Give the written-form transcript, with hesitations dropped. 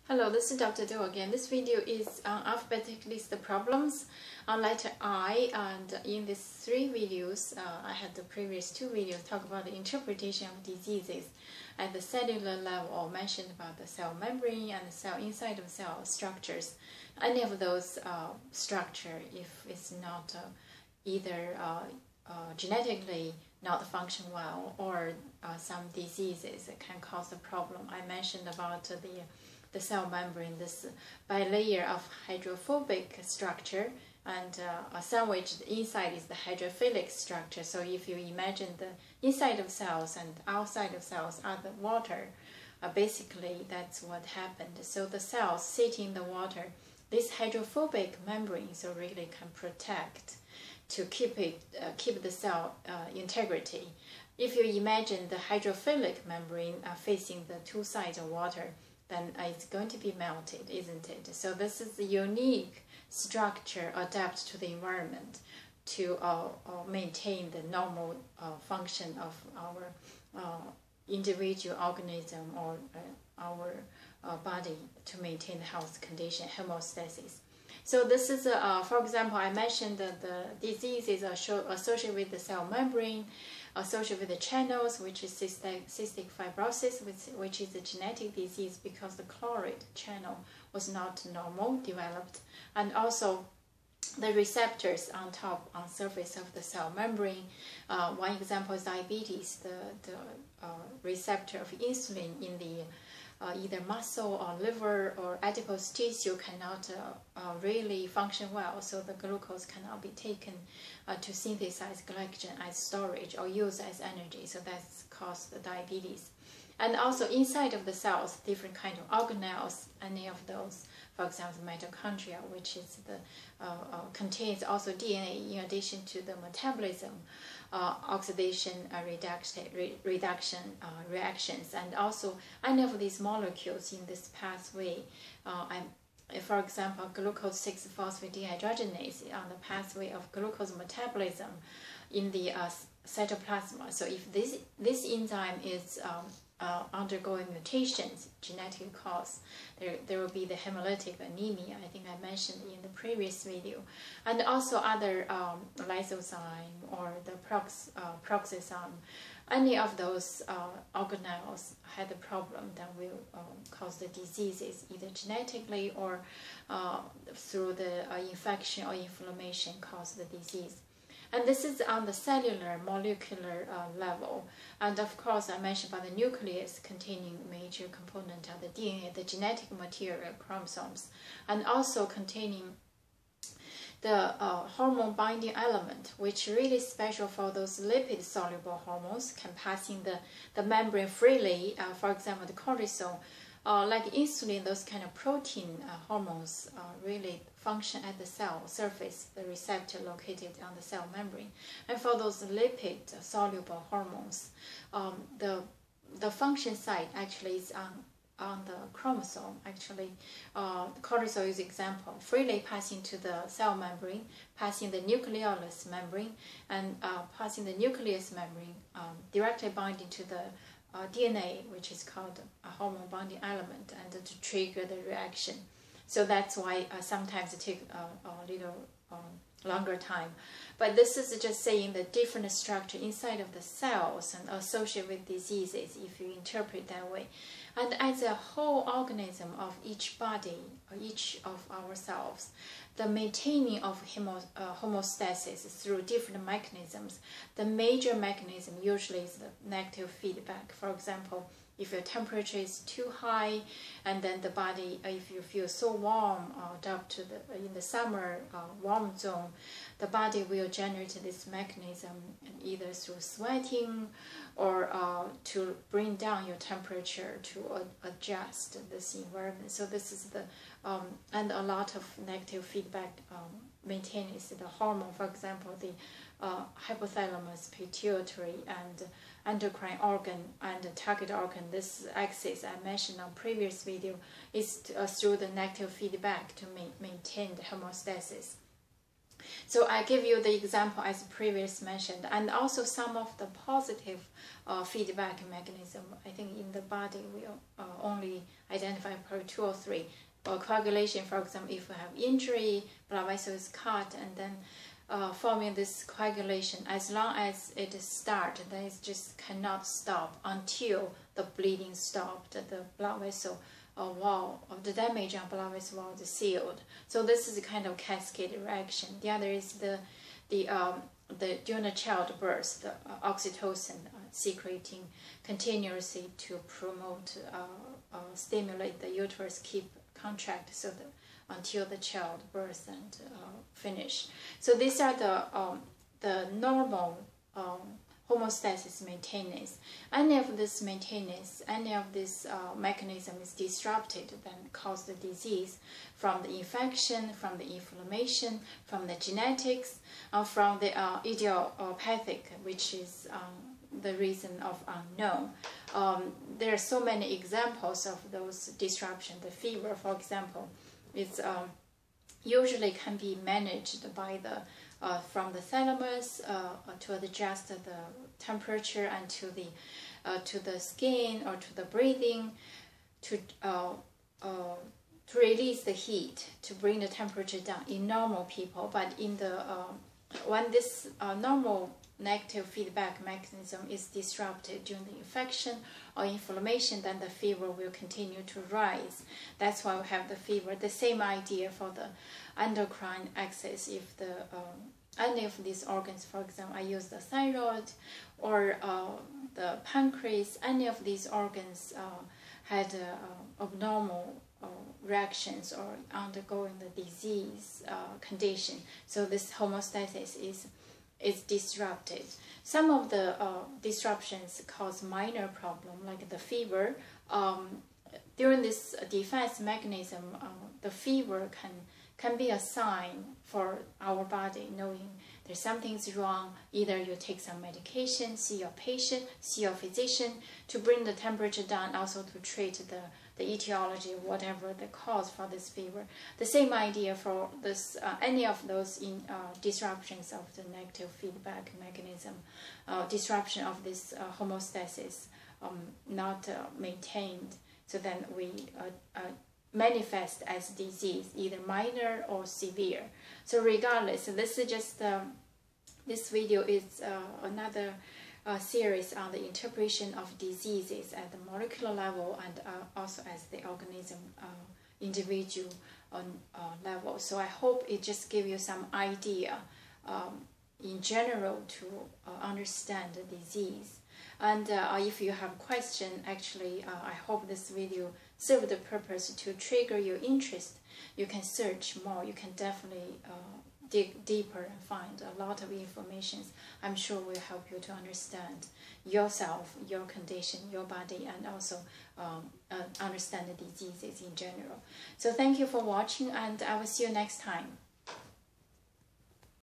Hello, this is Dr. Do again. This video is on alphabetic list problems on letter I, and in these three videos, I had the previous two videos talk about the interpretation of diseases at the cellular level, or mentioned about the cell membrane and the cell inside of cell structures. Any of those structure, if it's not either genetically not function well, or some diseases that can cause a problem. I mentioned about the cell membrane, this bilayer of hydrophobic structure, and sandwiched inside is the hydrophilic structure. So if you imagine the inside of cells and outside of cells are the water, basically that's what happened. So the cells sit in the water. This hydrophobic membrane so really can protect to keep the cell integrity. If you imagine the hydrophilic membrane facing the two sides of water, then it's going to be melted, isn't it? So this is a unique structure adapted to the environment to maintain the normal function of our individual organism or our body, to maintain the health condition, homeostasis. So this is, for example, I mentioned that the diseases are associated with the cell membrane, associated with the channels, which is cystic fibrosis, which is a genetic disease because the chloride channel was not normal developed, and also the receptors on surface of the cell membrane. One example is diabetes. The receptor of insulin in the either muscle or liver or adipose tissue cannot really function well, so the glucose cannot be taken to synthesize glycogen as storage or used as energy, so that's caused the diabetes. And also inside of the cells, different kind of organelles, any of those, for example, mitochondria, which is the contains also DNA in addition to the metabolism, oxidation reduction reactions, and also any of these molecules in this pathway. For example, glucose 6-phosphate dehydrogenase on the pathway of glucose metabolism in the cytoplasm. So if this enzyme is undergoing mutations, genetic cause, there will be the hemolytic anemia. I think I mentioned in the previous video, and also other lysozyme or the peroxisome. Any of those organelles had a problem that will cause the diseases, either genetically or through the infection or inflammation cause the disease. And this is on the cellular, molecular level. And of course, I mentioned about the nucleus containing major component of the DNA, the genetic material, chromosomes, and also containing the hormone binding element, which really special for those lipid soluble hormones, can pass in the membrane freely. For example, the cortisol, like insulin, those kind of protein hormones really function at the cell surface, the receptor located on the cell membrane. And for those lipid soluble hormones, the function site actually is on the chromosome. Actually, cortisol is example, freely passing to the cell membrane, passing the nucleolus membrane, and passing the nucleus membrane, directly binding to the DNA, which is called a hormone binding element, and to trigger the reaction. So that's why sometimes it takes a little longer time. But this is just saying the different structure inside of the cells and associated with diseases, if you interpret that way. And as a whole organism of each body, or each of ourselves, the maintaining of homeostasis through different mechanisms. The major mechanism usually is the negative feedback. For example, if your temperature is too high, and then the body, if you feel so warm, up to in the summer warm zone, the body will generate this mechanism either through sweating or to bring down your temperature to adjust this environment. So this is the and a lot of negative feedback maintains the hormone. For example, the hypothalamus, pituitary, and endocrine organ and the target organ. This axis I mentioned on previous video is through the negative feedback to maintain the homeostasis. So I give you the example as previous mentioned, and also some of the positive feedback mechanism. I think in the body will only identify probably 2 or 3. Or coagulation, for example, if you have injury, blood vessel is cut, and then forming this coagulation, as long as it starts, then it just cannot stop until the bleeding stopped, the blood vessel wall of the damage on blood vessel wall is sealed. So this is a kind of cascade reaction. The other is during the childbirth, the oxytocin secreting continuously to promote, stimulate the uterus keep contract so that until the childbirth and finish. So these are the normal homeostasis maintenance. Any of this maintenance, any of this mechanism is disrupted, then cause the disease from the infection, from the inflammation, from the genetics, from the idiopathic, which is the reason of unknown. There are so many examples of those disruptions. The fever, for example, is usually can be managed by the from the thalamus to adjust the temperature and to the skin or to the breathing, to release the heat, to bring the temperature down in normal people. But in the when this normal negative feedback mechanism is disrupted during the infection or inflammation, then the fever will continue to rise. That's why we have the fever. The same idea for the endocrine axis. If the any of these organs, for example, I use the thyroid or the pancreas, any of these organs had abnormal reactions or undergoing the disease condition. So this homeostasis is disrupted. Some of the disruptions cause minor problem, like the fever. During this defense mechanism, the fever can be a sign for our body knowing there's something's wrong. Either you take some medication, see your patient, see your physician to bring the temperature down, also to treat the etiology, whatever the cause for this fever. The same idea for this any of those disruptions of the negative feedback mechanism, disruption of this homeostasis not maintained. So then we manifest as disease, either minor or severe. So regardless, this is just this video is another series on the interpretation of diseases at the molecular level and also as the organism individual level. So I hope it just gives you some idea in general to understand the disease. And if you have a question, actually, I hope this video served the purpose to trigger your interest. You can search more. You can definitely dig deeper and find a lot of information. I'm sure will help you to understand yourself, your condition, your body, and also understand the diseases in general. So thank you for watching, and I will see you next time.